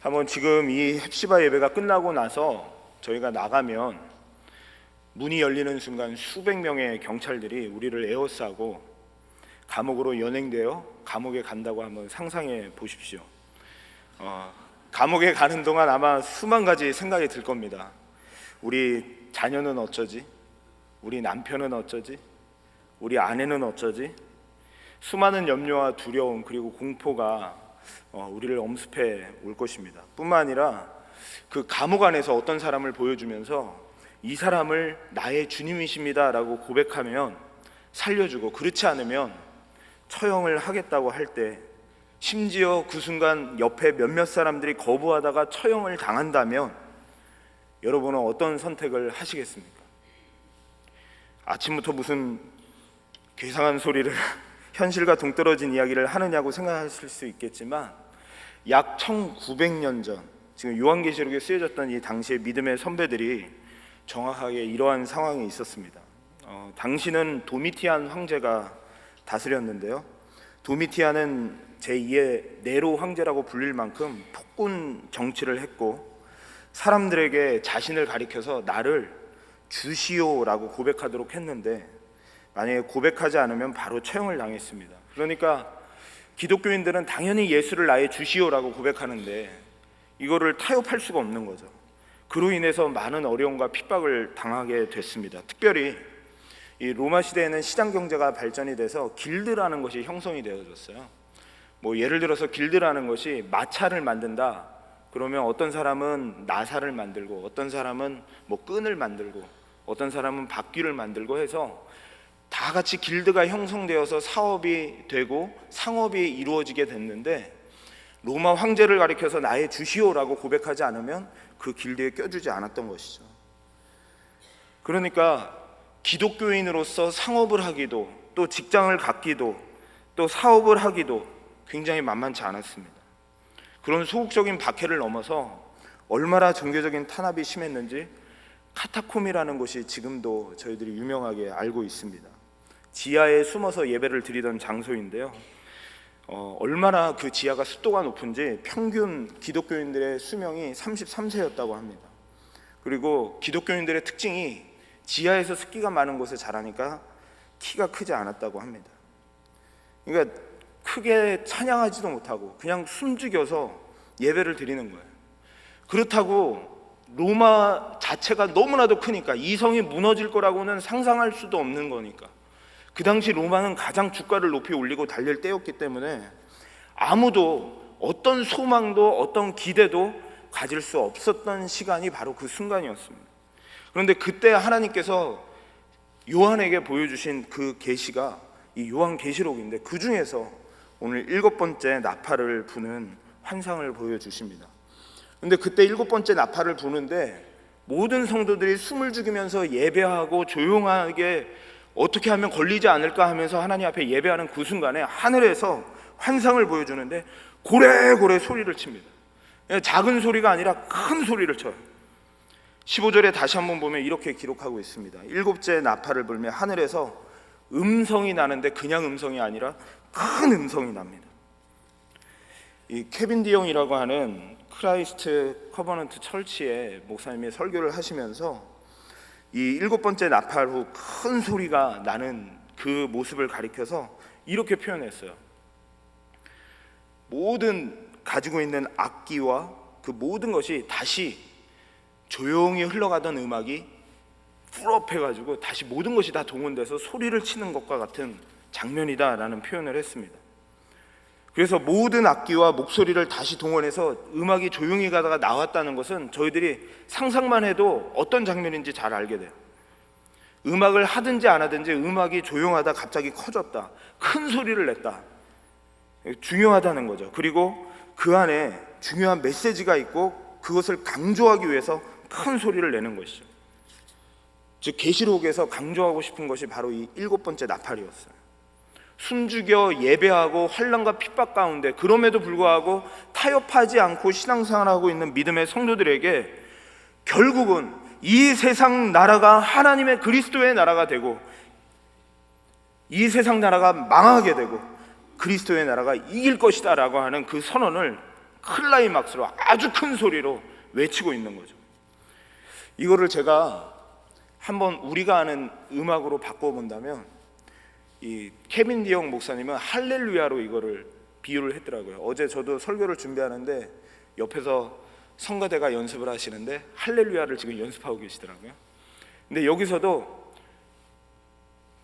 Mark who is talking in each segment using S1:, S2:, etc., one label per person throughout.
S1: 한번 지금 이 헵시바 예배가 끝나고 나서 저희가 나가면 문이 열리는 순간 수백 명의 경찰들이 우리를 에워싸고 감옥으로 연행되어 감옥에 간다고 한번 상상해 보십시오. 감옥에 가는 동안 아마 수만 가지 생각이 들 겁니다. 우리 자녀는 어쩌지? 우리 남편은 어쩌지? 우리 아내는 어쩌지? 수많은 염려와 두려움 그리고 공포가 우리를 엄습해 올 것입니다. 뿐만 아니라 그 감옥 안에서 어떤 사람을 보여주면서 이 사람을 나의 주님이십니다 라고 고백하면 살려주고, 그렇지 않으면 처형을 하겠다고 할 때, 심지어 그 순간 옆에 몇몇 사람들이 거부하다가 처형을 당한다면 여러분은 어떤 선택을 하시겠습니까? 아침부터 무슨 괴상한 소리를 현실과 동떨어진 이야기를 하느냐고 생각하실 수 있겠지만, 약 1900년 전 지금 요한계시록에 쓰여졌던 이 당시의 믿음의 선배들이 정확하게 이러한 상황이 있었습니다. 당시는 도미티안 황제가 다스렸는데요, 도미티안은 제2의 네로 황제라고 불릴 만큼 폭군 정치를 했고, 사람들에게 자신을 가리켜서 나를 주시오라고 고백하도록 했는데, 만약에 고백하지 않으면 바로 처형을 당했습니다. 그러니까 기독교인들은 당연히 예수를 나의 주시오라고 고백하는데 이거를 타협할 수가 없는 거죠. 그로 인해서 많은 어려움과 핍박을 당하게 됐습니다. 특별히 이 로마 시대에는 시장 경제가 발전이 돼서 길드라는 것이 형성이 되어졌어요. 예를 들어서 길드라는 것이 마차를 만든다 그러면 어떤 사람은 나사를 만들고, 어떤 사람은 끈을 만들고, 어떤 사람은 바퀴를 만들고 해서 다 같이 길드가 형성되어서 사업이 되고 상업이 이루어지게 됐는데, 로마 황제를 가리켜서 나의 주시오라고 고백하지 않으면 그 길드에 껴주지 않았던 것이죠. 그러니까 기독교인으로서 상업을 하기도, 또 직장을 갖기도, 또 사업을 하기도 굉장히 만만치 않았습니다. 그런 소극적인 박해를 넘어서 얼마나 종교적인 탄압이 심했는지 카타콤이라는 곳이 지금도 저희들이 유명하게 알고 있습니다. 지하에 숨어서 예배를 드리던 장소인데요, 얼마나 그 지하가 습도가 높은지 평균 기독교인들의 수명이 33세였다고 합니다. 그리고 기독교인들의 특징이 지하에서 습기가 많은 곳에 자라니까 키가 크지 않았다고 합니다. 그러니까 크게 찬양하지도 못하고 그냥 숨죽여서 예배를 드리는 거예요. 그렇다고 로마 자체가 너무나도 크니까 이 성이 무너질 거라고는 상상할 수도 없는 거니까, 그 당시 로마는 가장 주가를 높이 올리고 달릴 때였기 때문에 아무도 어떤 소망도 어떤 기대도 가질 수 없었던 시간이 바로 그 순간이었습니다. 그런데 그때 하나님께서 요한에게 보여주신 그 계시가 이 요한계시록인데, 그 중에서 오늘 7번째 나팔을 부는 환상을 보여주십니다. 그런데 그때 7번째 나팔을 부는데 모든 성도들이 숨을 죽이면서 예배하고 조용하게 어떻게 하면 걸리지 않을까 하면서 하나님 앞에 예배하는 그 순간에 하늘에서 환상을 보여주는데 고래고래 소리를 칩니다. 작은 소리가 아니라 큰 소리를 쳐요. 15절에 다시 한번 보면 이렇게 기록하고 있습니다. 7째 나팔을 불며 하늘에서 음성이 나는데 그냥 음성이 아니라 큰 음성이 납니다. 이 케빈 디용이라고 하는 크라이스트 커버넌트 철치의 목사님이 설교를 하시면서 이 7번째 나팔 후 큰 소리가 나는 그 모습을 가리켜서 이렇게 표현했어요. 모든 가지고 있는 악기와 그 모든 것이 다시 조용히 흘러가던 음악이 풀업해가지고 다시 모든 것이 다 동원돼서 소리를 치는 것과 같은 장면이다라는 표현을 했습니다. 그래서 모든 악기와 목소리를 다시 동원해서 음악이 조용히 가다가 나왔다는 것은 저희들이 상상만 해도 어떤 장면인지 잘 알게 돼요. 음악을 하든지 안 하든지 음악이 조용하다 갑자기 커졌다, 큰 소리를 냈다, 중요하다는 거죠. 그리고 그 안에 중요한 메시지가 있고 그것을 강조하기 위해서 큰 소리를 내는 것이죠. 즉 계시록에서 강조하고 싶은 것이 바로 이 7번째 나팔이었어요. 숨죽여 예배하고 환난과 핍박 가운데 그럼에도 불구하고 타협하지 않고 신앙생활하고 있는 믿음의 성도들에게 결국은 이 세상 나라가 하나님의 그리스도의 나라가 되고, 이 세상 나라가 망하게 되고 그리스도의 나라가 이길 것이다 라고 하는 그 선언을 클라이막스로 아주 큰 소리로 외치고 있는 거죠. 이거를 제가 한번 우리가 아는 음악으로 바꿔본다면 이 케빈 디영 목사님은 할렐루야로 이거를 비유를 했더라고요. 어제 저도 설교를 준비하는데 옆에서 성가대가 연습을 하시는데 할렐루야를 지금 연습하고 계시더라고요. 근데 여기서도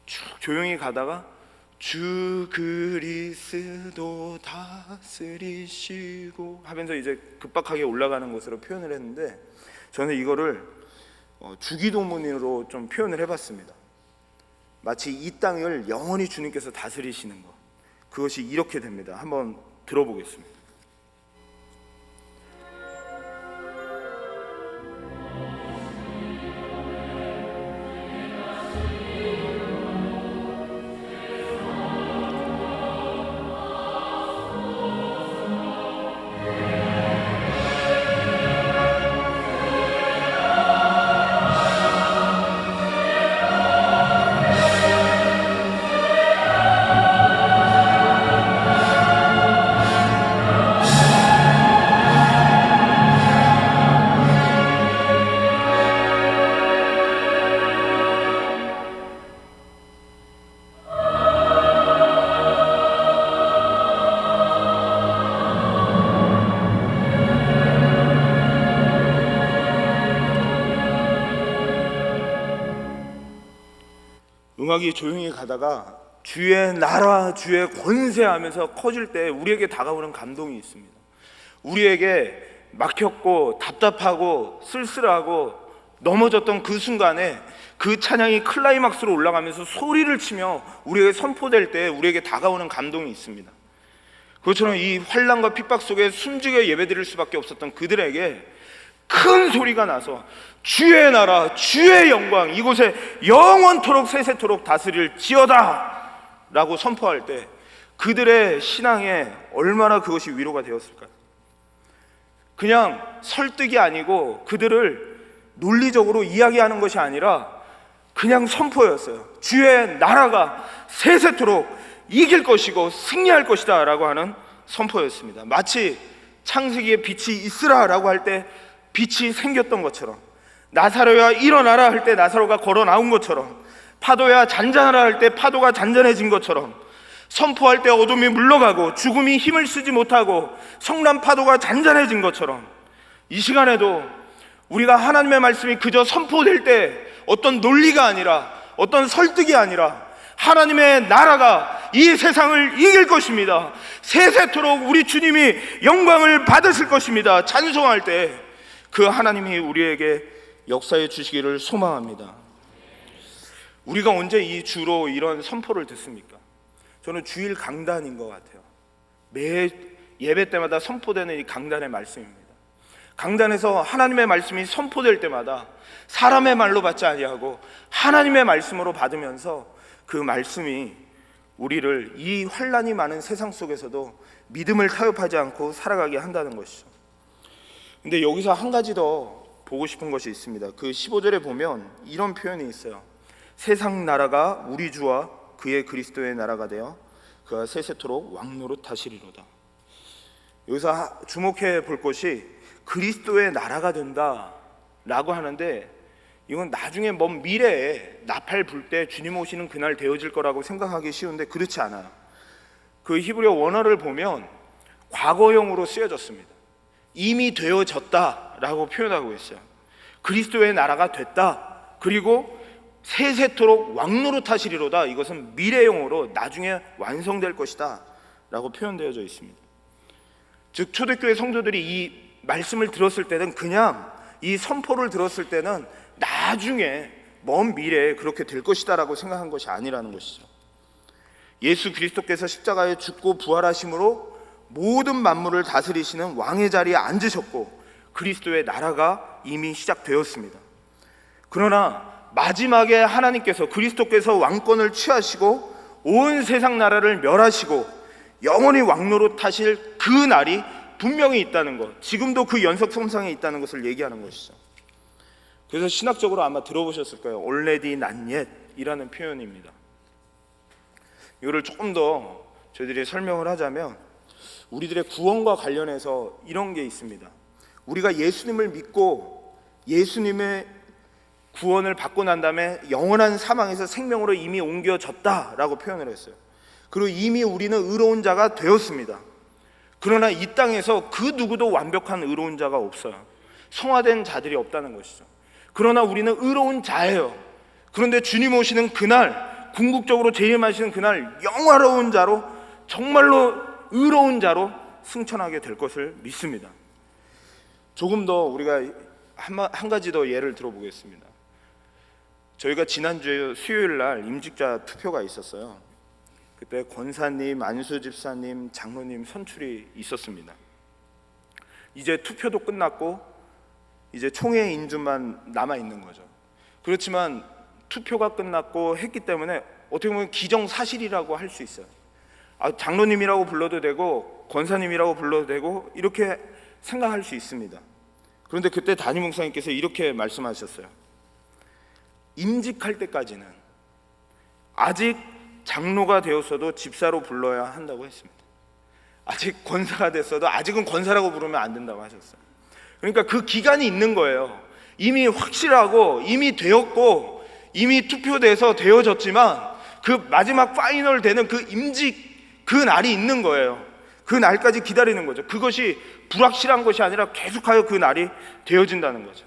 S1: 쭉 조용히 가다가 주 그리스도 다스리시고 하면서 이제 급박하게 올라가는 것으로 표현을 했는데, 저는 이거를 주기도문으로 좀 표현을 해봤습니다. 마치 이 땅을 영원히 주님께서 다스리시는 것, 그것이 이렇게 됩니다. 한번 들어보겠습니다. 음악이 조용히 가다가 주의 나라, 주의 권세하면서 커질 때 우리에게 다가오는 감동이 있습니다. 우리에게 막혔고 답답하고 쓸쓸하고 넘어졌던 그 순간에 그 찬양이 클라이막스로 올라가면서 소리를 치며 우리에게 선포될 때 우리에게 다가오는 감동이 있습니다. 그것처럼 이 환난과 핍박 속에 숨죽여 예배드릴 수밖에 없었던 그들에게 큰 소리가 나서 주의 나라, 주의 영광 이곳에 영원토록 세세토록 다스릴지어다 라고 선포할 때 그들의 신앙에 얼마나 그것이 위로가 되었을까요? 그냥 설득이 아니고 그들을 논리적으로 이야기하는 것이 아니라 그냥 선포였어요. 주의 나라가 세세토록 이길 것이고 승리할 것이다 라고 하는 선포였습니다. 마치 창세기에 빛이 있으라 라고 할 때 빛이 생겼던 것처럼, 나사로야 일어나라 할 때 나사로가 걸어 나온 것처럼, 파도야 잔잔하라 할 때 파도가 잔잔해진 것처럼, 선포할 때 어둠이 물러가고 죽음이 힘을 쓰지 못하고 성난 파도가 잔잔해진 것처럼, 이 시간에도 우리가 하나님의 말씀이 그저 선포될 때 어떤 논리가 아니라 어떤 설득이 아니라 하나님의 나라가 이 세상을 이길 것입니다, 세세토록 우리 주님이 영광을 받으실 것입니다 찬송할 때 그 하나님이 우리에게 역사해 주시기를 소망합니다. 우리가 언제 이 주로 이런 선포를 듣습니까? 저는 주일 강단인 것 같아요. 매 예배 때마다 선포되는 이 강단의 말씀입니다. 강단에서 하나님의 말씀이 선포될 때마다 사람의 말로 받지 아니하고 하나님의 말씀으로 받으면서 그 말씀이 우리를 이 환난이 많은 세상 속에서도 믿음을 타협하지 않고 살아가게 한다는 것이죠. 근데 여기서 한 가지 더 보고 싶은 것이 있습니다. 그 15절에 보면 이런 표현이 있어요. 세상 나라가 우리 주와 그의 그리스도의 나라가 되어 그가 세세토록 왕노릇 하시리로다. 여기서 주목해 볼 것이 그리스도의 나라가 된다 라고 하는데, 이건 나중에 먼 미래에 나팔 불 때 주님 오시는 그날 되어질 거라고 생각하기 쉬운데 그렇지 않아요. 그 히브리어 원어를 보면 과거형으로 쓰여졌습니다. 이미 되어졌다라고 표현하고 있어요. 그리스도의 나라가 됐다, 그리고 세세토록 왕노릇 하시리로다, 이것은 미래형으로 나중에 완성될 것이다 라고 표현되어져 있습니다. 즉 초대교회 성도들이 이 말씀을 들었을 때는, 그냥 이 선포를 들었을 때는 나중에 먼 미래에 그렇게 될 것이다 라고 생각한 것이 아니라는 것이죠. 예수 그리스도께서 십자가에 죽고 부활하심으로 모든 만물을 다스리시는 왕의 자리에 앉으셨고 그리스도의 나라가 이미 시작되었습니다. 그러나 마지막에 하나님께서, 그리스도께서 왕권을 취하시고 온 세상 나라를 멸하시고 영원히 왕노릇 하실 그 날이 분명히 있다는 것, 지금도 그 연속성상에 있다는 것을 얘기하는 것이죠. 그래서 신학적으로 아마 들어보셨을 거예요. Already not yet 이라는 표현입니다. 이거를 조금 더 저희들이 설명을 하자면, 우리들의 구원과 관련해서 이런 게 있습니다. 우리가 예수님을 믿고 예수님의 구원을 받고 난 다음에 영원한 사망에서 생명으로 이미 옮겨졌다라고 표현을 했어요. 그리고 이미 우리는 의로운 자가 되었습니다. 그러나 이 땅에서 그 누구도 완벽한 의로운 자가 없어요. 성화된 자들이 없다는 것이죠. 그러나 우리는 의로운 자예요. 그런데 주님 오시는 그날, 궁극적으로 재림하시는 그날 영화로운 자로, 정말로 의로운 자로 승천하게 될 것을 믿습니다. 조금 더 우리가 한 가지 더 예를 들어보겠습니다. 저희가 지난주에 수요일 날 임직자 투표가 있었어요. 그때 권사님, 안수 집사님, 장로님 선출이 있었습니다. 이제 투표도 끝났고 이제 총회 인준만 남아 있는 거죠. 그렇지만 투표가 끝났고 했기 때문에 어떻게 보면 기정사실이라고 할 수 있어요. 장로님이라고 불러도 되고 권사님이라고 불러도 되고 이렇게 생각할 수 있습니다. 그런데 그때 담임 목사님께서 이렇게 말씀하셨어요. 임직할 때까지는 아직 장로가 되었어도 집사로 불러야 한다고 했습니다. 아직 권사가 됐어도 아직은 권사라고 부르면 안 된다고 하셨어요. 그러니까 그 기간이 있는 거예요. 이미 확실하고 이미 되었고 이미 투표돼서 되어졌지만 그 마지막 파이널 되는 그 임직 그 날이 있는 거예요. 그 날까지 기다리는 거죠. 그것이 불확실한 것이 아니라 계속하여 그 날이 되어진다는 거죠.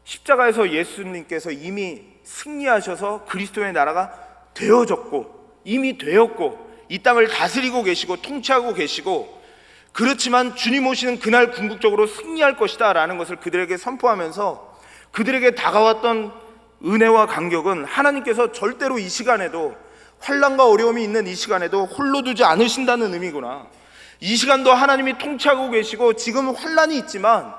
S1: 십자가에서 예수님께서 이미 승리하셔서 그리스도의 나라가 되어졌고 이미 되었고 이 땅을 다스리고 계시고 통치하고 계시고, 그렇지만 주님 오시는 그날 궁극적으로 승리할 것이다 라는 것을 그들에게 선포하면서 그들에게 다가왔던 은혜와 간격은 하나님께서 절대로 이 시간에도, 환난과 어려움이 있는 이 시간에도 홀로 두지 않으신다는 의미구나. 이 시간도 하나님이 통치하고 계시고 지금 환난이 있지만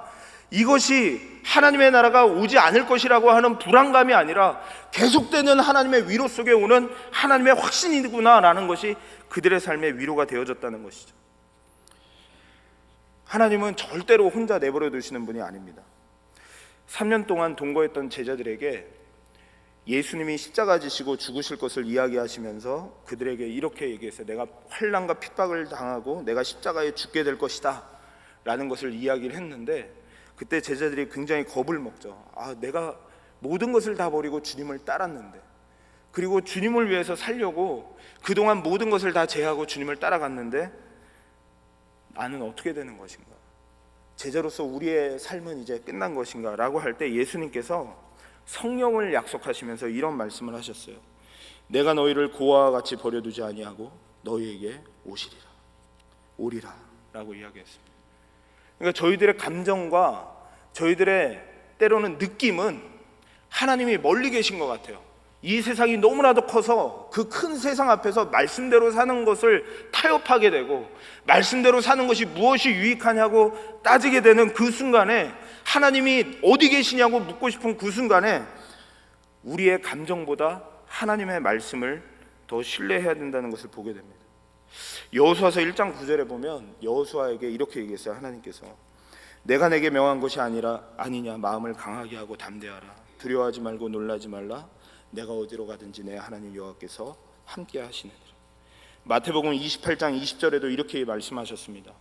S1: 이것이 하나님의 나라가 오지 않을 것이라고 하는 불안감이 아니라 계속되는 하나님의 위로 속에 오는 하나님의 확신이구나 라는 것이 그들의 삶의 위로가 되어졌다는 것이죠. 하나님은 절대로 혼자 내버려 두시는 분이 아닙니다. 3년 동안 동거했던 제자들에게 예수님이 십자가 지시고 죽으실 것을 이야기하시면서 그들에게 이렇게 얘기했어요. 내가 환난과 핍박을 당하고 내가 십자가에 죽게 될 것이다 라는 것을 이야기를 했는데, 그때 제자들이 굉장히 겁을 먹죠. 내가 모든 것을 다 버리고 주님을 따랐는데, 그리고 주님을 위해서 살려고 그동안 모든 것을 다 제하고 주님을 따라갔는데 나는 어떻게 되는 것인가? 제자로서 우리의 삶은 이제 끝난 것인가? 라고 할 때 예수님께서 성령을 약속하시면서 이런 말씀을 하셨어요. 내가 너희를 고아와 같이 버려두지 아니하고 너희에게 오리라 라고 이야기했습니다. 그러니까 저희들의 감정과 저희들의 때로는 느낌은 하나님이 멀리 계신 것 같아요. 이 세상이 너무나도 커서 그 큰 세상 앞에서 말씀대로 사는 것을 타협하게 되고 말씀대로 사는 것이 무엇이 유익하냐고 따지게 되는 그 순간에, 하나님이 어디 계시냐고 묻고 싶은 그 순간에 우리의 감정보다 하나님의 말씀을 더 신뢰해야 된다는 것을 보게 됩니다. 여호수아서 1장 9절에 보면 여호수아에게 이렇게 얘기했어요. 하나님께서 내가 내게 명한 것이 아니냐, 마음을 강하게 하고 담대하라, 두려워하지 말고 놀라지 말라, 내가 어디로 가든지 내 하나님 여호와께서 함께 하시느니라. 마태복음 28장 20절에도 이렇게 말씀하셨습니다.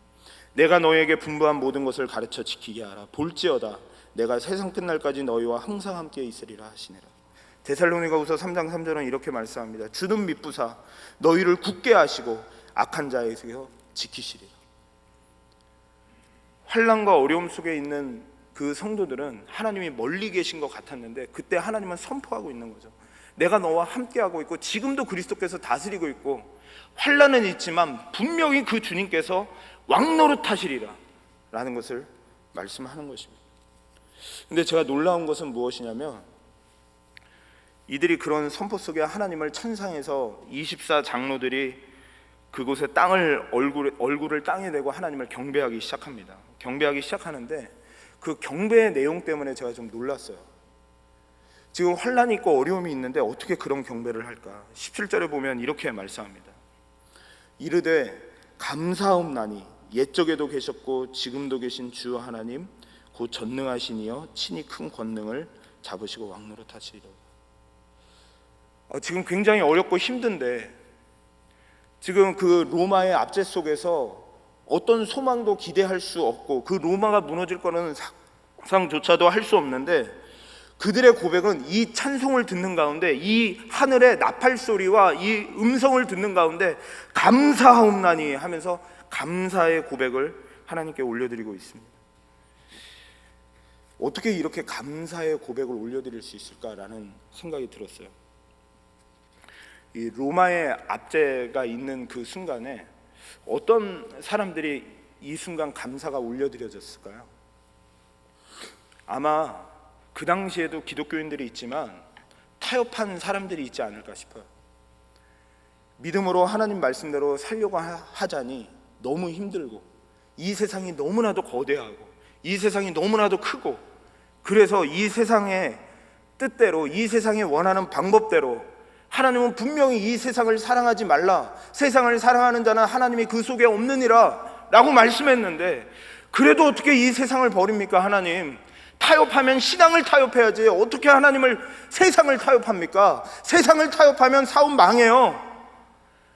S1: 내가 너희에게 분부한 모든 것을 가르쳐 지키게 하라. 볼지어다 내가 세상 끝날까지 너희와 항상 함께 있으리라 하시니라. 데살로니가후서 3장 3절은 이렇게 말씀합니다. 주는 미쁘사 너희를 굳게 하시고 악한 자에게서 지키시리라. 환난과 어려움 속에 있는 그 성도들은 하나님이 멀리 계신 것 같았는데 그때 하나님은 선포하고 있는 거죠. 내가 너와 함께하고 있고 지금도 그리스도께서 다스리고 있고 환난은 있지만 분명히 그 주님께서 왕노릇하시리라 라는 것을 말씀하는 것입니다. 근데 제가 놀라운 것은 무엇이냐면 이들이 그런 선포 속에 하나님을 천상에서 24 장로들이 그곳에 얼굴을 땅에 대고 하나님을 경배하기 시작합니다. 경배하기 시작하는데 그 경배의 내용 때문에 제가 좀 놀랐어요. 지금 환난이 있고 어려움이 있는데 어떻게 그런 경배를 할까? 17절에 보면 이렇게 말씀합니다. 이르되 감사옵나니 옛적에도 계셨고 지금도 계신 주 하나님 곧 전능하시니여 친히 큰 권능을 잡으시고 왕노릇하시리로다. 지금 굉장히 어렵고 힘든데 지금 그 로마의 압제 속에서 어떤 소망도 기대할 수 없고 그 로마가 무너질 거는 상상조차도 할 수 없는데, 그들의 고백은 이 찬송을 듣는 가운데, 이 하늘의 나팔 소리와 이 음성을 듣는 가운데 감사하옵나니 하면서 감사의 고백을 하나님께 올려드리고 있습니다. 어떻게 이렇게 감사의 고백을 올려드릴 수 있을까라는 생각이 들었어요. 이 로마의 압제가 있는 그 순간에 어떤 사람들이 이 순간 감사가 올려드려졌을까요? 아마 그 당시에도 기독교인들이 있지만 타협한 사람들이 있지 않을까 싶어요. 믿음으로 하나님 말씀대로 살려고 하자니 너무 힘들고, 이 세상이 너무나도 거대하고, 이 세상이 너무나도 크고, 그래서 이 세상의 뜻대로, 이 세상이 원하는 방법대로, 하나님은 분명히 이 세상을 사랑하지 말라, 세상을 사랑하는 자는 하나님이 그 속에 없느니라 라고 말씀했는데, 그래도 어떻게 이 세상을 버립니까? 하나님, 타협하면 신앙을 타협해야지 어떻게 하나님을, 세상을 타협합니까? 세상을 타협하면 사업 망해요.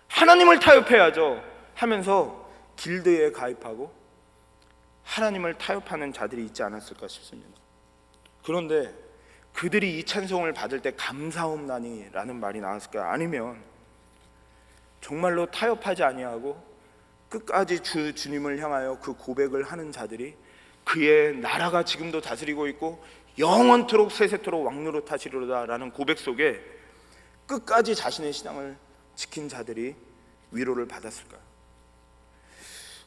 S1: 하나님을 타협해야죠 하면서 길드에 가입하고 하나님을 타협하는 자들이 있지 않았을까 싶습니다. 그런데 그들이 이 찬송을 받을 때 감사옵나니 라는 말이 나왔을까요? 아니면 정말로 타협하지 아니하고 끝까지 주님을 향하여 그 고백을 하는 자들이 그의 나라가 지금도 다스리고 있고 영원토록 세세토록 왕노릇하시리로다 라는 고백 속에 끝까지 자신의 신앙을 지킨 자들이 위로를 받았을까요?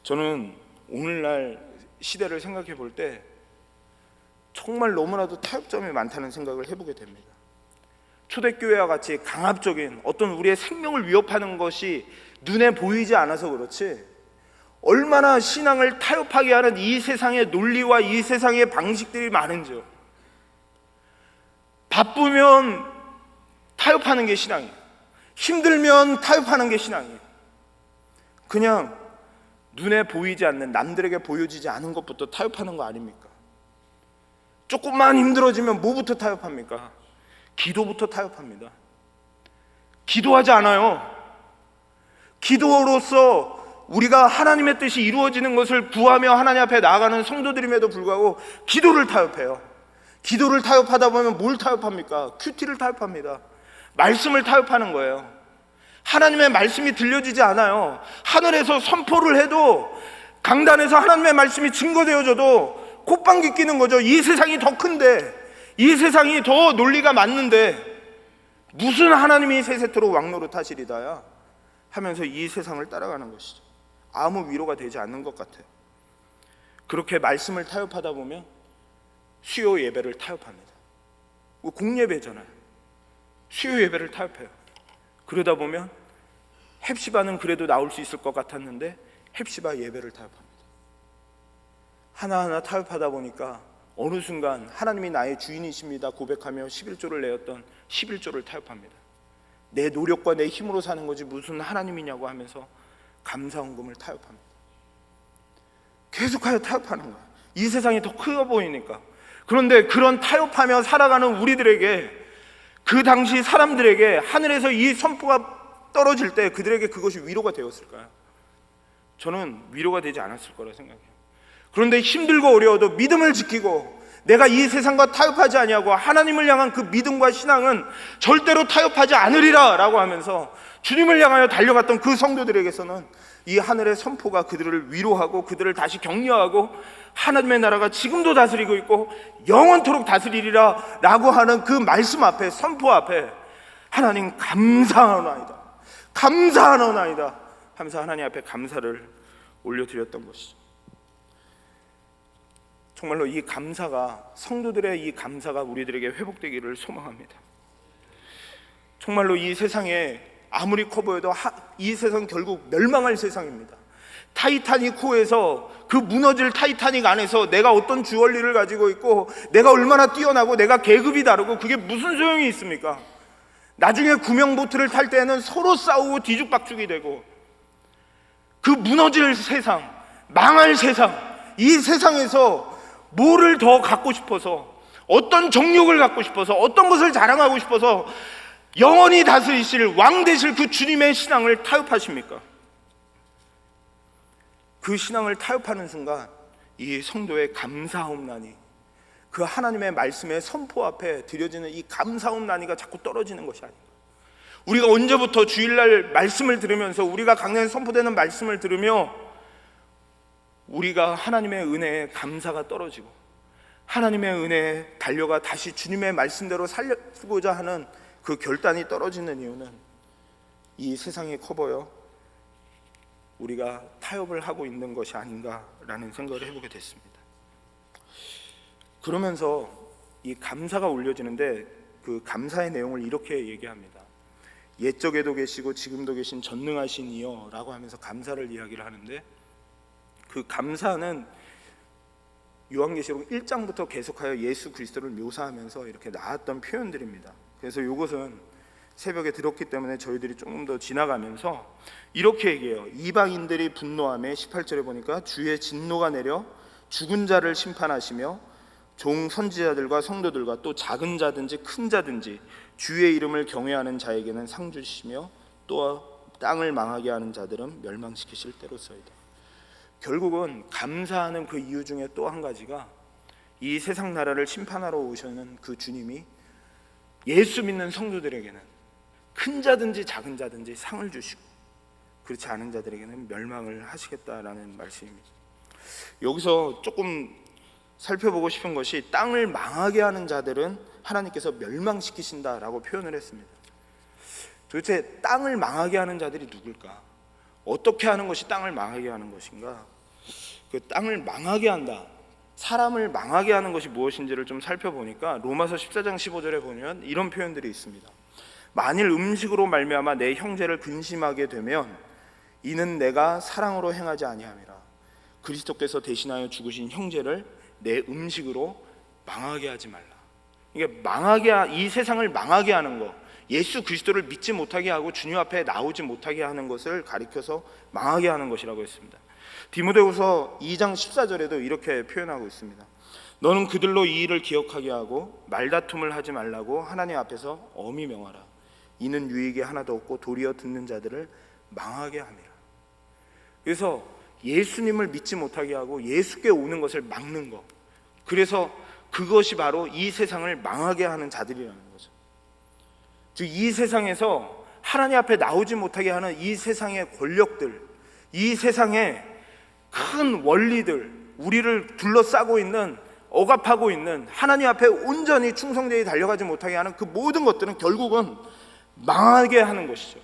S1: 저는 오늘날 시대를 생각해 볼 때 정말 너무나도 타협점이 많다는 생각을 해보게 됩니다. 초대교회와 같이 강압적인 어떤 우리의 생명을 위협하는 것이 눈에 보이지 않아서 그렇지, 얼마나 신앙을 타협하게 하는 이 세상의 논리와 이 세상의 방식들이 많은지요. 바쁘면 타협하는 게 신앙이에요. 힘들면 타협하는 게 신앙이에요. 그냥 눈에 보이지 않는, 남들에게 보여지지 않은 것부터 타협하는 거 아닙니까? 조금만 힘들어지면 뭐부터 타협합니까? 기도부터 타협합니다. 기도하지 않아요. 기도로서 우리가 하나님의 뜻이 이루어지는 것을 구하며 하나님 앞에 나아가는 성도들임에도 불구하고 기도를 타협해요. 기도를 타협하다 보면 뭘 타협합니까? 큐티를 타협합니다. 말씀을 타협하는 거예요. 하나님의 말씀이 들려지지 않아요. 하늘에서 선포를 해도, 강단에서 하나님의 말씀이 증거되어져도 콧방귀 끼는 거죠. 이 세상이 더 큰데, 이 세상이 더 논리가 맞는데 무슨 하나님이 세세토록 왕노릇하시리다야 하면서 이 세상을 따라가는 것이죠. 아무 위로가 되지 않는 것 같아요. 그렇게 말씀을 타협하다 보면 수요 예배를 타협합니다. 공예배잖아요. 수요 예배를 타협해요. 그러다 보면 헵시바는 그래도 나올 수 있을 것 같았는데 헵시바 예배를 타협합니다. 하나하나 타협하다 보니까 어느 순간 하나님이 나의 주인이십니다 고백하며 11조를 내었던 11조를 타협합니다. 내 노력과 내 힘으로 사는 거지 무슨 하나님이냐고 하면서 감사헌금을 타협합니다. 계속하여 타협하는 거예요. 이 세상이 더 커 보이니까. 그런데 그런 타협하며 살아가는 우리들에게, 그 당시 사람들에게 하늘에서 이 선포가 떨어질 때 그들에게 그것이 위로가 되었을까요? 저는 위로가 되지 않았을 거라 생각해요. 그런데 힘들고 어려워도 믿음을 지키고 내가 이 세상과 타협하지 아니하고 하나님을 향한 그 믿음과 신앙은 절대로 타협하지 않으리라 라고 하면서 주님을 향하여 달려갔던 그 성도들에게서는 이 하늘의 선포가 그들을 위로하고 그들을 다시 격려하고 하나님의 나라가 지금도 다스리고 있고 영원토록 다스리리라 라고 하는 그 말씀 앞에, 선포 앞에 하나님 감사하나이다, 감사하나이다 하면서 하나님 앞에 감사를 올려드렸던 것이죠. 정말로 이 감사가, 성도들의 이 감사가 우리들에게 회복되기를 소망합니다. 정말로 이 세상에 아무리 커 보여도 이 세상 결국 멸망할 세상입니다. 타이타닉 호에서, 그 무너질 타이타닉 안에서 내가 어떤 주얼리를 가지고 있고 내가 얼마나 뛰어나고 내가 계급이 다르고 그게 무슨 소용이 있습니까? 나중에 구명보트를 탈 때는 서로 싸우고 뒤죽박죽이 되고, 그 무너질 세상, 망할 세상, 이 세상에서 뭐를 더 갖고 싶어서, 어떤 정욕을 갖고 싶어서, 어떤 것을 자랑하고 싶어서 영원히 다스리실 왕 되실 그 주님의 신앙을 타협하십니까? 그 신앙을 타협하는 순간 이 성도의 감사옵나니, 그 하나님의 말씀의 선포 앞에 드려지는 이 감사옵나니가 자꾸 떨어지는 것이 아닌가. 우리가 언제부터 주일날 말씀을 들으면서, 우리가 강단에 선포되는 말씀을 들으며 우리가 하나님의 은혜에 감사가 떨어지고 하나님의 은혜에 달려가 다시 주님의 말씀대로 살고자 하는 그 결단이 떨어지는 이유는 이 세상이 커보여 우리가 타협을 하고 있는 것이 아닌가라는 생각을 해보게 됐습니다. 그러면서 이 감사가 올려지는데 그 감사의 내용을 이렇게 얘기합니다. 옛적에도 계시고 지금도 계신 전능하신 이여 라고 하면서 감사를 이야기를 하는데, 그 감사는 요한계시록 1장부터 계속하여 예수 그리스도를 묘사하면서 이렇게 나왔던 표현들입니다. 그래서 이것은 새벽에 들었기 때문에 저희들이 조금 더 지나가면서 이렇게 얘기해요. 이방인들이 분노하며 18절에 보니까 주의 진노가 내려 죽은 자를 심판하시며 종 선지자들과 성도들과 또 작은 자든지 큰 자든지 주의 이름을 경외하는 자에게는 상 주시며 또 땅을 망하게 하는 자들은 멸망시키실 때로서이다. 결국은 감사하는 그 이유 중에 또 한 가지가 이 세상 나라를 심판하러 오시는 그 주님이 예수 믿는 성도들에게는 큰 자든지 작은 자든지 상을 주시고 그렇지 않은 자들에게는 멸망을 하시겠다라는 말씀입니다. 여기서 조금 살펴보고 싶은 것이, 땅을 망하게 하는 자들은 하나님께서 멸망시키신다라고 표현을 했습니다. 도대체 땅을 망하게 하는 자들이 누굴까? 어떻게 하는 것이 땅을 망하게 하는 것인가? 그 땅을 망하게 한다, 사람을 망하게 하는 것이 무엇인지를 좀 살펴보니까 로마서 14장 15절에 보면 이런 표현들이 있습니다. 만일 음식으로 말미암아 내 형제를 근심하게 되면 이는 내가 사랑으로 행하지 아니함이라. 그리스도께서 대신하여 죽으신 형제를 내 음식으로 망하게 하지 말라. 이게 이 세상을 망하게 하는 것, 예수 그리스도를 믿지 못하게 하고 주님 앞에 나오지 못하게 하는 것을 가리켜서 망하게 하는 것이라고 했습니다. 디모데후서 2장 14절에도 이렇게 표현하고 있습니다. 너는 그들로 이 일을 기억하게 하고 말다툼을 하지 말라고 하나님 앞에서 엄히 명하라. 이는 유익이 하나도 없고 도리어 듣는 자들을 망하게 함이라. 그래서 예수님을 믿지 못하게 하고 예수께 오는 것을 막는 것, 그래서 그것이 바로 이 세상을 망하게 하는 자들이라는 거죠. 즉 이 세상에서 하나님 앞에 나오지 못하게 하는 이 세상의 권력들, 이 세상의 큰 원리들, 우리를 둘러싸고 있는, 억압하고 있는, 하나님 앞에 온전히 충성되게 달려가지 못하게 하는 그 모든 것들은 결국은 망하게 하는 것이죠.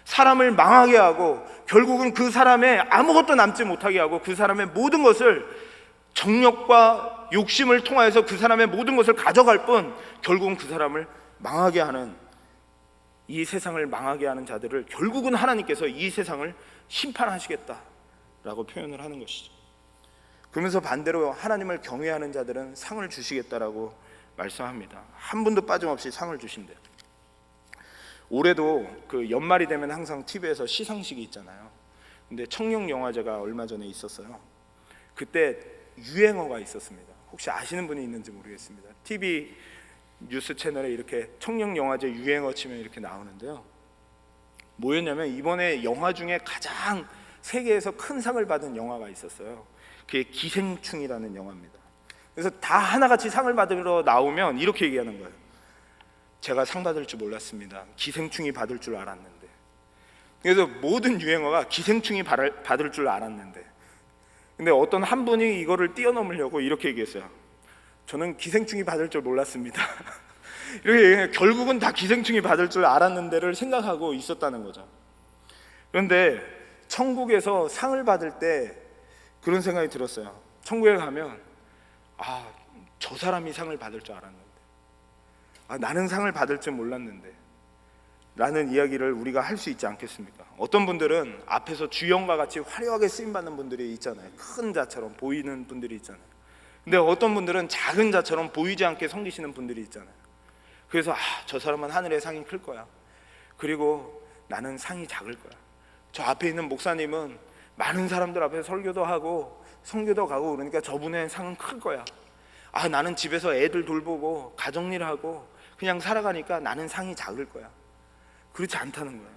S1: 사람을 망하게 하고 결국은 그 사람의 아무것도 남지 못하게 하고 그 사람의 모든 것을 정력과 욕심을 통하여서 그 사람의 모든 것을 가져갈 뿐 결국은 그 사람을 망하게 하는, 이 세상을 망하게 하는 자들을 결국은 하나님께서 이 세상을 심판하시겠다라고 표현을 하는 것이죠. 그러면서 반대로 하나님을 경외하는 자들은 상을 주시겠다라고 말씀합니다. 한 분도 빠짐없이 상을 주신대요. 올해도 그 연말이 되면 항상 TV에서 시상식이 있잖아요. 근데 청룡영화제가 얼마 전에 있었어요. 그때 유행어가 있었습니다. 혹시 아시는 분이 있는지 모르겠습니다. TV 뉴스 채널에 이렇게 청룡영화제 유행어 치면 이렇게 나오는데요. 뭐였냐면 이번에 영화 중에 가장 세계에서 큰 상을 받은 영화가 있었어요. 그게 기생충이라는 영화입니다. 그래서 다 하나같이 상을 받으러 나오면 이렇게 얘기하는 거예요. 제가 상 받을 줄 몰랐습니다. 기생충이 받을 줄 알았는데. 그래서 모든 유행어가 기생충이 받을 줄 알았는데, 근데 어떤 한 분이 이거를 뛰어넘으려고 이렇게 얘기했어요. 저는 기생충이 받을 줄 몰랐습니다. 이렇게 얘기해요. 결국은 다 기생충이 받을 줄 알았는데를 생각하고 있었다는 거죠. 그런데 천국에서 상을 받을 때 그런 생각이 들었어요. 천국에 가면 저 사람이 상을 받을 줄 알았는데, 나는 상을 받을 줄 몰랐는데 라는 이야기를 우리가 할 수 있지 않겠습니까? 어떤 분들은 앞에서 주연과 같이 화려하게 쓰임받는 분들이 있잖아요. 큰 자처럼 보이는 분들이 있잖아요. 근데 어떤 분들은 작은 자처럼 보이지 않게 섬기시는 분들이 있잖아요. 그래서 저 사람은 하늘의 상이 클 거야. 그리고 나는 상이 작을 거야. 저 앞에 있는 목사님은 많은 사람들 앞에 설교도 하고 선교도 가고 그러니까 저분의 상은 클 거야. 나는 집에서 애들 돌보고 가정일하고 그냥 살아가니까 나는 상이 작을 거야. 그렇지 않다는 거예요.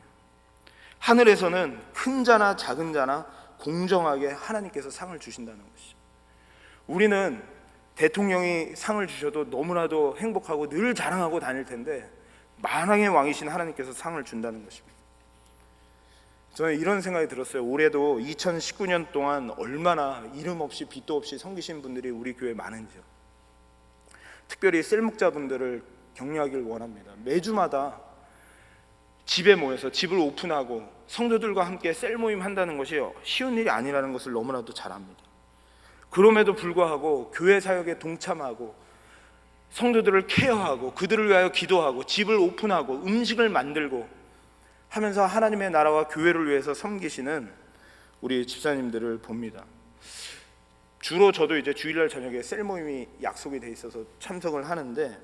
S1: 하늘에서는 큰 자나 작은 자나 공정하게 하나님께서 상을 주신다는 것이죠. 우리는 대통령이 상을 주셔도 너무나도 행복하고 늘 자랑하고 다닐 텐데 만왕의 왕이신 하나님께서 상을 준다는 것입니다. 저는 이런 생각이 들었어요. 올해도 2019년 동안 얼마나 이름 없이 빛도 없이 섬기신 분들이 우리 교회에 많은지요. 특별히 셀목자분들을 격려하길 원합니다. 매주마다 집에 모여서 집을 오픈하고 성도들과 함께 셀 모임 한다는 것이 쉬운 일이 아니라는 것을 너무나도 잘 압니다. 그럼에도 불구하고 교회 사역에 동참하고 성도들을 케어하고 그들을 위하여 기도하고 집을 오픈하고 음식을 만들고 하면서 하나님의 나라와 교회를 위해서 섬기시는 우리 집사님들을 봅니다. 주로 저도 이제 주일날 저녁에 셀 모임이 약속이 돼 있어서 참석을 하는데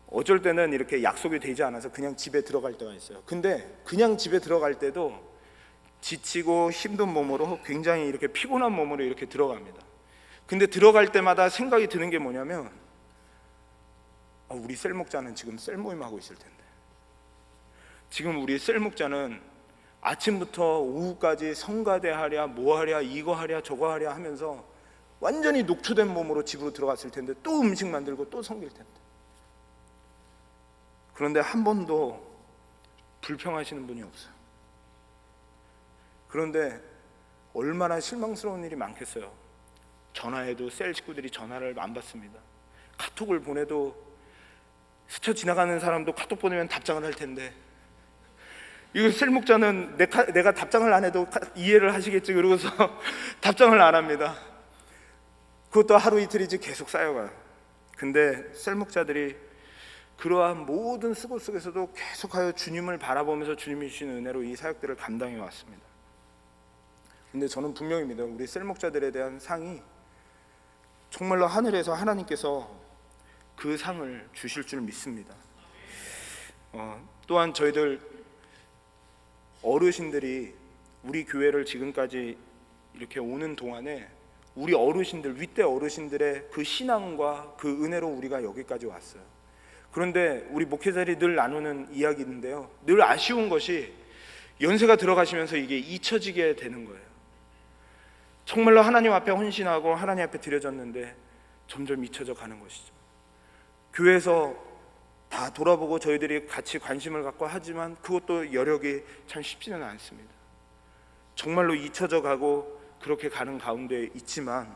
S1: 어쩔 때는 이렇게 약속이 되지 않아서 그냥 집에 들어갈 때가 있어요. 근데 그냥 집에 들어갈 때도 지치고 힘든 몸으로 굉장히 이렇게 피곤한 몸으로 이렇게 들어갑니다. 근데 들어갈 때마다 생각이 드는 게 뭐냐면 우리 셀 목자는 지금 셀 모임 하고 있을 텐데, 지금 우리 셀 목자는 아침부터 오후까지 성가대 하랴 뭐 하랴 이거 하랴 저거 하랴 하면서 완전히 녹초된 몸으로 집으로 들어갔을 텐데 또 음식 만들고 또 섬길 텐데, 그런데 한 번도 불평하시는 분이 없어요. 그런데 얼마나 실망스러운 일이 많겠어요. 전화해도 셀 식구들이 전화를 안 받습니다. 카톡을 보내도 스쳐 지나가는 사람도 카톡 보내면 답장을 할 텐데 이거 셀 목자는 내가 답장을 안 해도 이해를 하시겠지 그러고서 답장을 안 합니다. 그것도 하루 이틀이지 계속 쌓여가요. 근데 셀 목자들이 그러한 모든 수고 속에서도 계속하여 주님을 바라보면서 주님이 주신 은혜로 이 사역들을 감당해 왔습니다. 근데 저는 분명히 믿어요. 우리 셀 목자들에 대한 상이 정말로 하늘에서 하나님께서 그 상을 주실 줄 믿습니다. 또한 저희들 어르신들이 우리 교회를 지금까지 이렇게 오는 동안에 우리 어르신들, 윗대 어르신들의 그 신앙과 그 은혜로 우리가 여기까지 왔어요. 그런데 우리 목회자들이 늘 나누는 이야기인데요, 늘 아쉬운 것이 연세가 들어가시면서 이게 잊혀지게 되는 거예요. 정말로 하나님 앞에 헌신하고 하나님 앞에 드려졌는데 점점 잊혀져 가는 것이죠. 교회에서 다 돌아보고 저희들이 같이 관심을 갖고 하지만 그것도 여력이 참 쉽지는 않습니다. 정말로 잊혀져 가고 그렇게 가는 가운데 있지만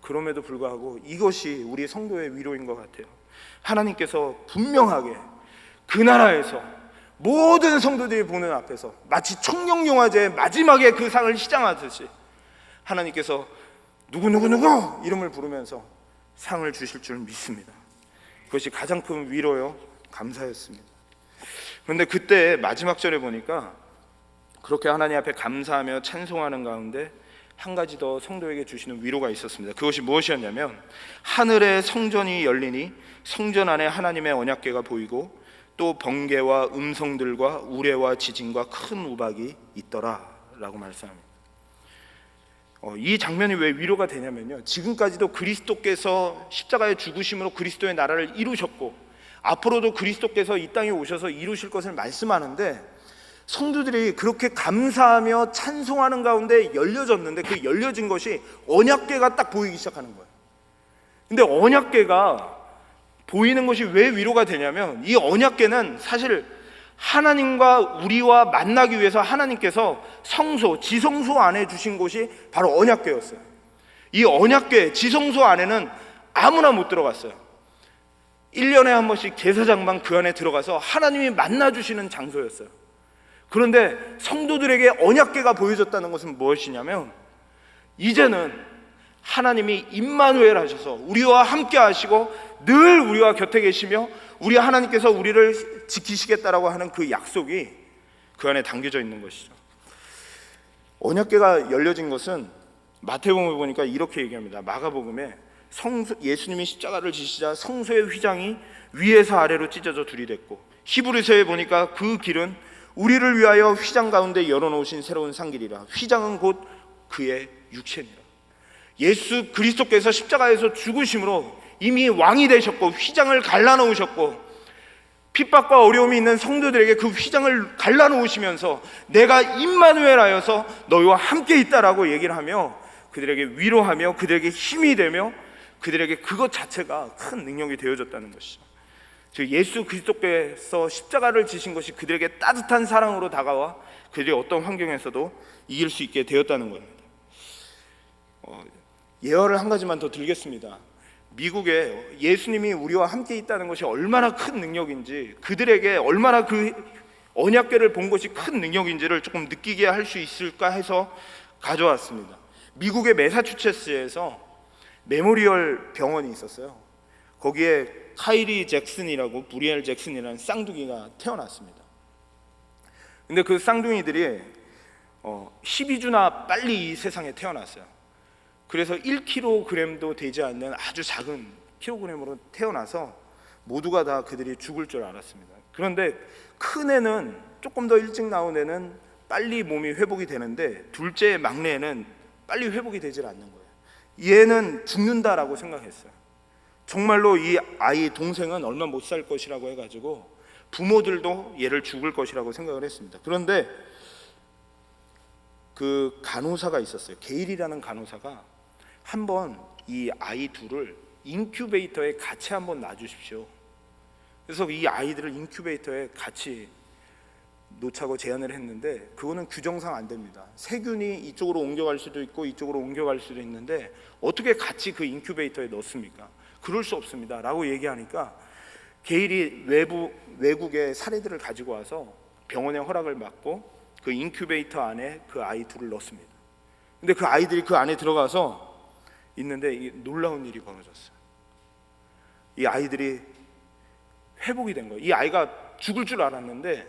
S1: 그럼에도 불구하고 이것이 우리 성도의 위로인 것 같아요. 하나님께서 분명하게 그 나라에서 모든 성도들이 보는 앞에서 마치 청룡영화제의 마지막에 그 상을 시장하듯이 하나님께서 누구누구누구 이름을 부르면서 상을 주실 줄 믿습니다. 그것이 가장 큰 위로요 감사였습니다. 그런데 그때 마지막 절에 보니까 그렇게 하나님 앞에 감사하며 찬송하는 가운데 한 가지 더 성도에게 주시는 위로가 있었습니다. 그것이 무엇이었냐면 하늘의 성전이 열리니 성전 안에 하나님의 언약궤가 보이고 또 번개와 음성들과 우레와 지진과 큰 우박이 있더라 라고 말씀합니다. 이 장면이 왜 위로가 되냐면요, 지금까지도 그리스도께서 십자가의 죽으심으로 그리스도의 나라를 이루셨고 앞으로도 그리스도께서 이 땅에 오셔서 이루실 것을 말씀하는데 성도들이 그렇게 감사하며 찬송하는 가운데 열려졌는데 그 열려진 것이 언약궤가 딱 보이기 시작하는 거예요. 근데 언약궤가 보이는 것이 왜 위로가 되냐면 이 언약궤는 사실 하나님과 우리와 만나기 위해서 하나님께서 성소, 지성소 안에 주신 곳이 바로 언약궤였어요. 이 언약궤, 지성소 안에는 아무나 못 들어갔어요. 1년에 한 번씩 제사장만 그 안에 들어가서 하나님이 만나주시는 장소였어요. 그런데 성도들에게 언약궤가 보여졌다는 것은 무엇이냐면 이제는 하나님이 임마누엘 하셔서 우리와 함께 하시고 늘 우리와 곁에 계시며 우리 하나님께서 우리를 지키시겠다라고 하는 그 약속이 그 안에 담겨져 있는 것이죠. 언약궤가 열려진 것은 마태복음을 보니까 이렇게 얘기합니다. 마가복음에 예수님이 십자가를 지시자 성소의 휘장이 위에서 아래로 찢어져 둘이 됐고, 히브리서에 보니까 그 길은 우리를 위하여 휘장 가운데 열어놓으신 새로운 상길이라. 휘장은 곧 그의 육체니라. 예수 그리스도께서 십자가에서 죽으심으로 이미 왕이 되셨고 휘장을 갈라놓으셨고 핍박과 어려움이 있는 성도들에게 그 휘장을 갈라놓으시면서 내가 임마누엘하여서 너희와 함께 있다라고 얘기를 하며 그들에게 위로하며 그들에게 힘이 되며 그들에게 그것 자체가 큰 능력이 되어졌다는 것이죠. 즉 예수 그리스도께서 십자가를 지신 것이 그들에게 따뜻한 사랑으로 다가와 그들이 어떤 환경에서도 이길 수 있게 되었다는 겁니다. 예언을 한 가지만 더 드리겠습니다. 미국에 예수님이 우리와 함께 있다는 것이 얼마나 큰 능력인지, 그들에게 얼마나 그 언약궤를 본 것이 큰 능력인지를 조금 느끼게 할 수 있을까 해서 가져왔습니다. 미국의 매사추세츠에서 메모리얼 병원이 있었어요. 거기에 카이리 잭슨이라고 브리엘 잭슨이라는 쌍둥이가 태어났습니다. 근데 그 쌍둥이들이 12주나 빨리 이 세상에 태어났어요. 그래서 1kg도 되지 않는 아주 작은 킬로그램으로 태어나서 모두가 다 그들이 죽을 줄 알았습니다. 그런데 큰 애는, 조금 더 일찍 나온 애는 빨리 몸이 회복이 되는데 둘째 막내는 빨리 회복이 되질 않는 거예요. 얘는 죽는다라고 생각했어요. 정말로 이 아이 동생은 얼마 못 살 것이라고 해가지고 부모들도 얘를 죽을 것이라고 생각을 했습니다. 그런데 그 간호사가 있었어요. 게일이라는 간호사가 한번 이 아이 둘을 인큐베이터에 같이 한번 놔주십시오. 그래서 이 아이들을 인큐베이터에 같이 놓자고 제안을 했는데 그거는 규정상 안 됩니다. 세균이 이쪽으로 옮겨갈 수도 있고 이쪽으로 옮겨갈 수도 있는데 어떻게 같이 그 인큐베이터에 넣습니까? 그럴 수 없습니다 라고 얘기하니까 게일이 외국의 사례들을 가지고 와서 병원의 허락을 받고 그 인큐베이터 안에 그 아이 둘을 넣습니다. 근데 그 아이들이 그 안에 들어가서 있는데 이 놀라운 일이 벌어졌어요. 이 아이들이 회복이 된 거예요. 이 아이가 죽을 줄 알았는데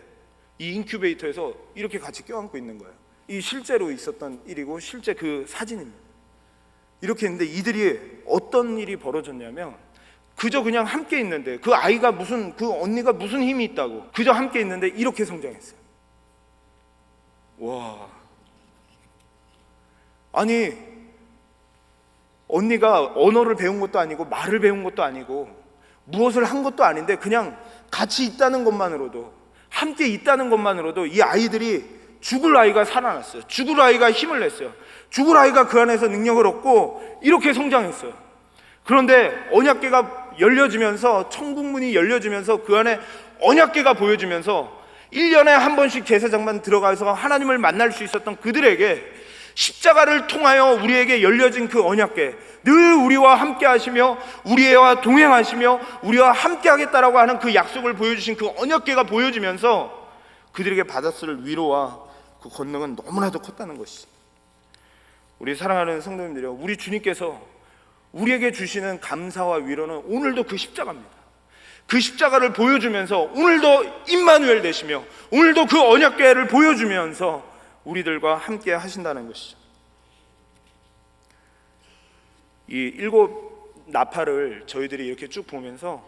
S1: 이 인큐베이터에서 이렇게 같이 껴안고 있는 거예요. 이 실제로 있었던 일이고 실제 그 사진입니다. 이렇게 했는데 이들이 어떤 일이 벌어졌냐면 그저 그냥 함께 있는데 그 아이가 무슨, 그 언니가 무슨 힘이 있다고 그저 함께 있는데 이렇게 성장했어요. 와, 아니 언니가 언어를 배운 것도 아니고 말을 배운 것도 아니고 무엇을 한 것도 아닌데 그냥 같이 있다는 것만으로도, 함께 있다는 것만으로도 이 아이들이 죽을 아이가 살아났어요. 죽을 아이가 힘을 냈어요. 죽을 아이가 그 안에서 능력을 얻고 이렇게 성장했어요. 그런데 언약궤가 열려지면서, 천국문이 열려지면서 그 안에 언약궤가 보여지면서 1년에 한 번씩 제사장만 들어가서 하나님을 만날 수 있었던 그들에게 십자가를 통하여 우리에게 열려진 그 언약궤, 늘 우리와 함께 하시며 우리와 동행하시며 우리와 함께 하겠다라고 하는 그 약속을 보여주신 그 언약궤가 보여지면서 그들에게 받았을 위로와 그 권능은 너무나도 컸다는 것이죠. 우리 사랑하는 성도님들이요, 우리 주님께서 우리에게 주시는 감사와 위로는 오늘도 그 십자가입니다. 그 십자가를 보여주면서 오늘도 임마누엘 되시며 오늘도 그 언약궤를 보여주면서 우리들과 함께 하신다는 것이죠. 이 7 나팔을 저희들이 이렇게 쭉 보면서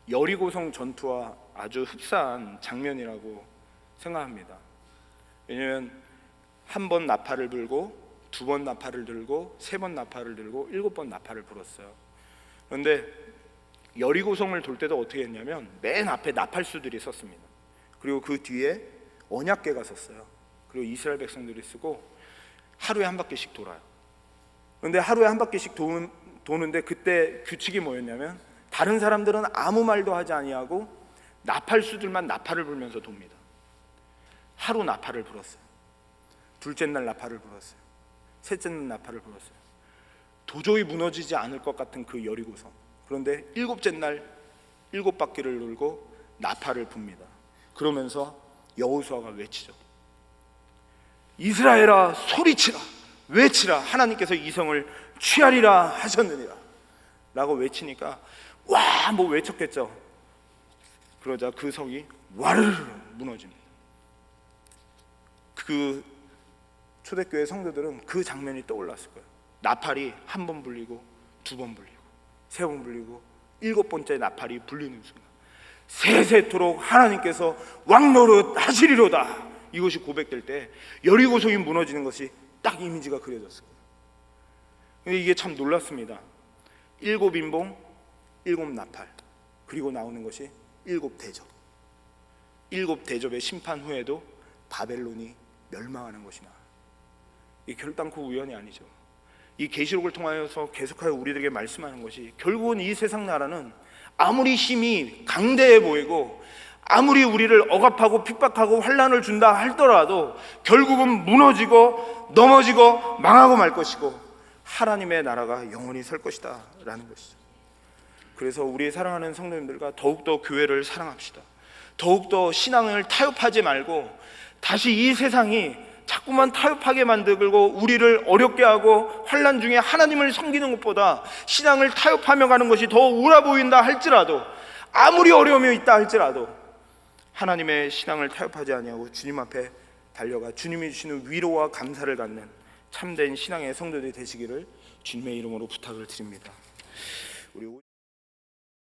S1: 여리고성 전투와 아주 흡사한 장면이라고 생각합니다. 왜냐하면 한 번 나팔을 불고, 2번 나팔을 들고, 3번 나팔을 들고, 7번 나팔을 불었어요. 그런데 여리고성을 돌 때도 어떻게 했냐면 맨 앞에 나팔수들이 섰습니다. 그리고 그 뒤에 언약궤가 섰어요. 그리고 이스라엘 백성들이 쓰고 하루에 한 바퀴씩 돌아요. 그런데 하루에 한 바퀴씩 도는데 그때 규칙이 뭐였냐면 다른 사람들은 아무 말도 하지 아니하고 나팔수들만 나팔을 불면서 돕니다. 하루 나팔을 불었어요. 둘째 날 나팔을 불었어요. 셋째 날 나팔을 불었어요. 도저히 무너지지 않을 것 같은 그 여리고성. 그런데 7째 날 7바퀴를 돌고 나팔을 붑니다. 그러면서 여호수아가 외치죠. 이스라엘아 소리치라, 외치라, 하나님께서 이 성을 취하리라 하셨느니라 라고 외치니까 와, 뭐 외쳤겠죠. 그러자 그 성이 와르르 무너집니다. 그 초대교회 성도들은 그 장면이 떠올랐을 거예요. 나팔이 한 번 불리고, 2번 불리고, 3번 불리고, 7번째 나팔이 불리는 순간 세세토록 하나님께서 왕노릇 하시리로다, 이것이 고백될 때 여리고성이 무너지는 것이 딱 이미지가 그려졌어요. 근데 이게 참 놀랐습니다. 7 인봉, 7 나팔, 그리고 나오는 것이 일곱 대접의 심판 후에도 바벨론이 멸망하는 것이나, 이 결단코 우연이 아니죠. 이 계시록을 통하여서 계속하여 우리들에게 말씀하는 것이, 결국은 이 세상 나라는 아무리 힘이 강대해 보이고 아무리 우리를 억압하고 핍박하고 환난을 준다 할더라도 결국은 무너지고 넘어지고 망하고 말 것이고 하나님의 나라가 영원히 설 것이다 라는 것이죠. 그래서 우리 사랑하는 성도님들과 더욱더 교회를 사랑합시다. 더욱더 신앙을 타협하지 말고, 다시 이 세상이 자꾸만 타협하게 만들고 우리를 어렵게 하고 환난 중에 하나님을 섬기는 것보다 신앙을 타협하며 가는 것이 더 옳아 보인다 할지라도, 아무리 어려움이 있다 할지라도 하나님의 신앙을 타협하지 아니하고 주님 앞에 달려가 주님이 주시는 위로와 감사를 갖는 참된 신앙의 성도들이 되시기를 주님의 이름으로 부탁을 드립니다. 우리